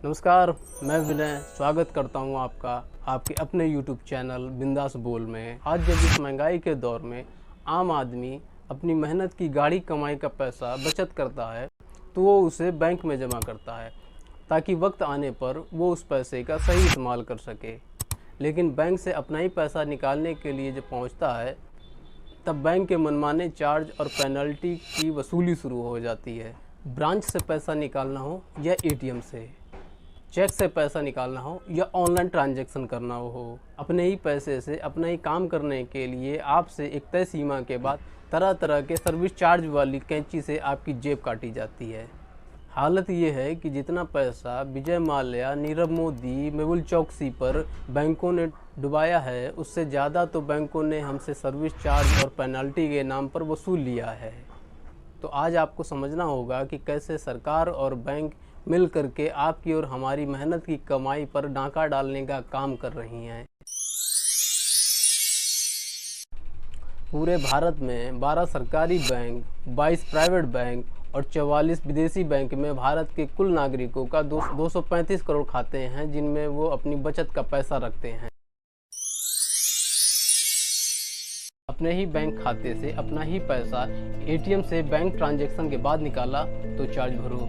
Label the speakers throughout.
Speaker 1: नमस्कार, मैं विनय स्वागत करता हूं आपका आपके अपने YouTube चैनल बिंदास बोल में। आज जब इस महंगाई के दौर में आम आदमी अपनी मेहनत की गाढ़ी कमाई का पैसा बचत करता है तो वो उसे बैंक में जमा करता है ताकि वक्त आने पर वो उस पैसे का सही इस्तेमाल कर सके। लेकिन बैंक से अपना ही पैसा निकालने के लिए जब पहुंचता है तब बैंक के मनमाने चार्ज और पेनल्टी की वसूली शुरू हो जाती है। ब्रांच से पैसा निकालना हो या ATM से, चेक से पैसा निकालना हो या ऑनलाइन ट्रांजैक्शन करना हो, अपने ही पैसे से अपना ही काम करने के लिए आपसे एक तय सीमा के बाद तरह तरह के सर्विस चार्ज वाली कैंची से आपकी जेब काटी जाती है। हालत ये है कि जितना पैसा विजय माल्या, नीरव मोदी, मेहुल चौकसी पर बैंकों ने डुबाया है उससे ज़्यादा तो बैंकों ने हमसे सर्विस चार्ज और पेनल्टी के नाम पर वसूल लिया है। तो आज आपको समझना होगा कि कैसे सरकार और बैंक मिल करके आपकी और हमारी मेहनत की कमाई पर डाका डालने का काम कर रही हैं। पूरे भारत में 12 सरकारी बैंक, 22 प्राइवेट बैंक और 44 विदेशी बैंक में भारत के कुल नागरिकों का 235 करोड़ खाते हैं जिनमें वो अपनी बचत का पैसा रखते हैं। अपने ही बैंक खाते से अपना ही पैसा ATM से बैंक ट्रांजैक्शन के बाद निकाला तो चार्ज भरो।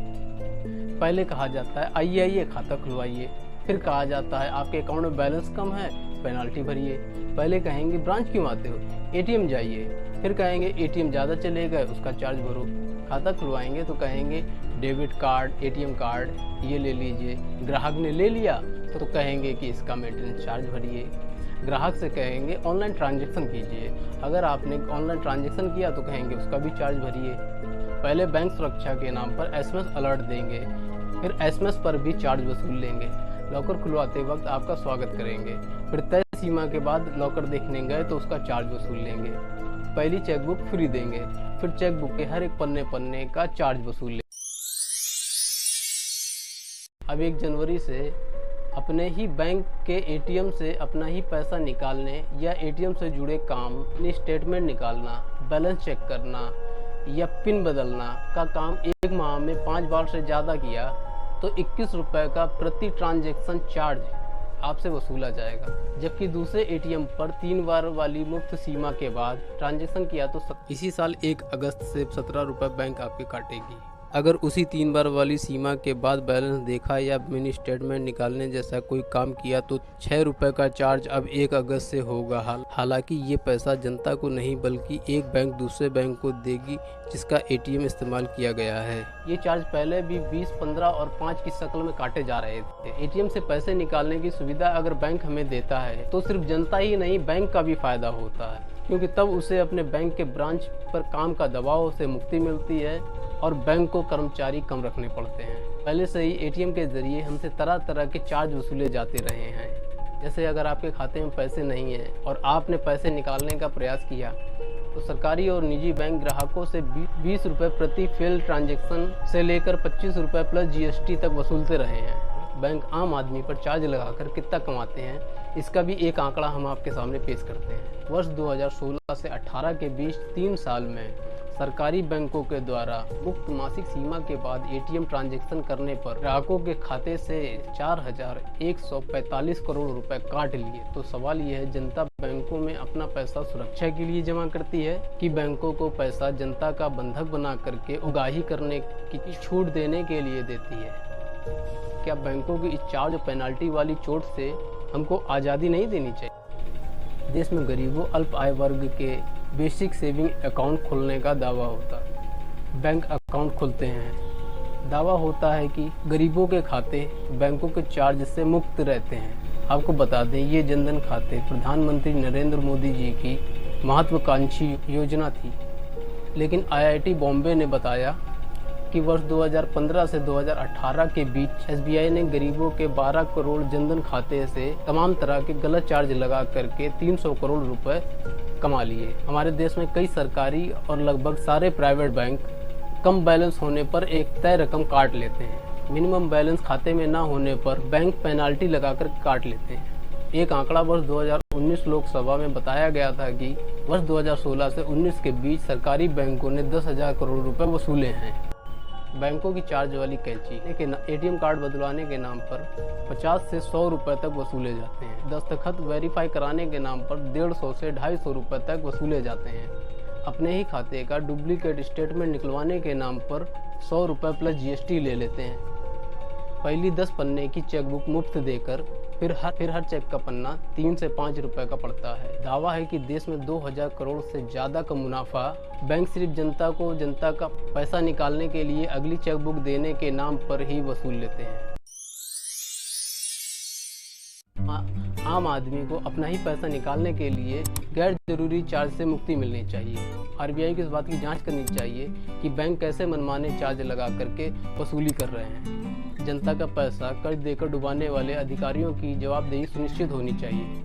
Speaker 1: पहले कहा जाता है आइए खाता खुलवाइए, फिर कहा जाता है आपके अकाउंट में बैलेंस कम है पेनल्टी भरिए। पहले कहेंगे ब्रांच क्यों आते हो, ATM जाइए, फिर कहेंगे ATM ज़्यादा चले गए उसका चार्ज भरो। खाता खुलवाएंगे तो कहेंगे डेबिट कार्ड, ATM कार्ड ये ले लीजिए। ग्राहक ने ले लिया तो कहेंगे कि इसका मेंटेनेंस चार्ज भरिए। ग्राहक से कहेंगे ऑनलाइन ट्रांजैक्शन कीजिए, अगर आपने ऑनलाइन ट्रांजैक्शन किया तो कहेंगे उसका भी चार्ज भरिए। पहले बैंक सुरक्षा के नाम पर SMS अलर्ट देंगे, फिर SMS पर भी चार्ज वसूल लेंगे। लॉकर खुलवाते वक्त आपका स्वागत करेंगे, फिर तय सीमा के बाद लॉकर देखने गए तो उसका चार्ज वसूल लेंगे। पहली चेकबुक फ्री देंगे, फिर चेकबुक के हर एक पन्ने का चार्ज वसूल लेंगे। अब 1 जनवरी से अपने ही बैंक के ATM से अपना ही पैसा निकालने या ATM से जुड़े काम, अपनी स्टेटमेंट निकालना, बैलेंस चेक करना या पिन बदलना का काम 1 माह में 5 बार से ज़्यादा किया तो 21 रुपये का प्रति ट्रांजैक्शन चार्ज आपसे वसूला जाएगा। जबकि दूसरे ATM पर 3 बार वाली मुफ्त सीमा के बाद ट्रांजैक्शन किया तो इसी साल 1 अगस्त से 17 रुपये बैंक आपके काटेगी। अगर उसी 3 बार वाली सीमा के बाद बैलेंस देखा या मिनी स्टेटमेंट निकालने जैसा कोई काम किया तो 6 रुपये का चार्ज अब 1 अगस्त से होगा। हालांकि ये पैसा जनता को नहीं बल्कि एक बैंक दूसरे बैंक को देगी जिसका ATM इस्तेमाल किया गया है। ये चार्ज पहले भी 20, 15 और 5 की शक्ल में काटे जा रहे थे। ATM से पैसे निकालने की सुविधा अगर बैंक हमें देता है तो सिर्फ जनता ही नहीं बैंक का भी फायदा होता है, क्योंकि तब उसे अपने बैंक के ब्रांच पर काम का दबाव से मुक्ति मिलती है और बैंक को कर्मचारी कम रखने पड़ते हैं। पहले से ही ATM के जरिए हमसे तरह तरह के चार्ज वसूले जाते रहे हैं। जैसे अगर आपके खाते में पैसे नहीं हैं और आपने पैसे निकालने का प्रयास किया तो सरकारी और निजी बैंक ग्राहकों से 20 रुपये प्रति फेल ट्रांजैक्शन से लेकर 25 रुपये प्लस GST तक वसूलते रहे हैं। बैंक आम आदमी पर चार्ज लगाकर कितना कमाते हैं इसका भी एक आंकड़ा हम आपके सामने पेश करते हैं। वर्ष 2016 से 18 के बीच 3 साल में सरकारी बैंकों के द्वारा मुक्त मासिक सीमा के बाद ATM ट्रांजैक्शन करने पर ग्राहकों के खाते से 4,145 करोड़ रुपए काट लिए। तो सवाल यह है, जनता बैंकों में अपना पैसा सुरक्षा के लिए जमा करती है कि बैंकों को पैसा जनता का बंधक बना करके उगाही करने की छूट देने के लिए देती है? क्या बैंकों की इस चार्ज और पेनल्टी वाली चोट से हमको आज़ादी नहीं देनी चाहिए? देश में गरीबों, अल्प आय वर्ग के बेसिक सेविंग अकाउंट खोलने का दावा होता है। बैंक अकाउंट खोलते हैं, दावा होता है कि गरीबों के खाते बैंकों के चार्ज से मुक्त रहते हैं। आपको बता दें ये जनधन खाते प्रधानमंत्री नरेंद्र मोदी जी की महत्वाकांक्षी योजना थी, लेकिन IIT बॉम्बे ने बताया कि वर्ष 2015 से 2018 के बीच SBI ने गरीबों के 12 करोड़ जनधन खाते से तमाम तरह के गलत चार्ज लगा करके 300 करोड़ रुपए कमा लिए। हमारे देश में कई सरकारी और लगभग सारे प्राइवेट बैंक कम बैलेंस होने पर एक तय रकम काट लेते हैं। मिनिमम बैलेंस खाते में ना होने पर बैंक पेनाल्टी लगाकर काट लेते हैं। एक आंकड़ा वर्ष 2019 लोकसभा में बताया गया था कि वर्ष 2016 से 19 के बीच सरकारी बैंकों ने 10,000 करोड़ रुपए वसूले हैं। बैंकों की चार्ज वाली कैंची एटीएम कार्ड बदलवाने के नाम पर 50 से 100 रुपये तक वसूले जाते हैं। दस्तखत वेरीफाई कराने के नाम पर 150 से 250 रुपये तक वसूले जाते हैं। अपने ही खाते का डुप्लीकेट स्टेटमेंट निकलवाने के नाम पर 100 रुपये प्लस GST ले लेते हैं। पहली 10 पन्ने की चेकबुक मुफ्त देकर फिर हर चेक का पन्ना 3 से 5 रुपए का पड़ता है। दावा है कि देश में 2000 करोड़ से ज़्यादा का मुनाफा बैंक सिर्फ जनता का पैसा निकालने के लिए अगली चेकबुक देने के नाम पर ही वसूल लेते हैं। आम आदमी को अपना ही पैसा निकालने के लिए गैर जरूरी चार्ज से मुक्ति मिलनी चाहिए। RBI को इस बात की जांच करनी चाहिए कि बैंक कैसे मनमाने चार्ज लगा करके वसूली कर रहे हैं। जनता का पैसा कर्ज देकर डुबाने वाले अधिकारियों की जवाबदेही सुनिश्चित होनी चाहिए।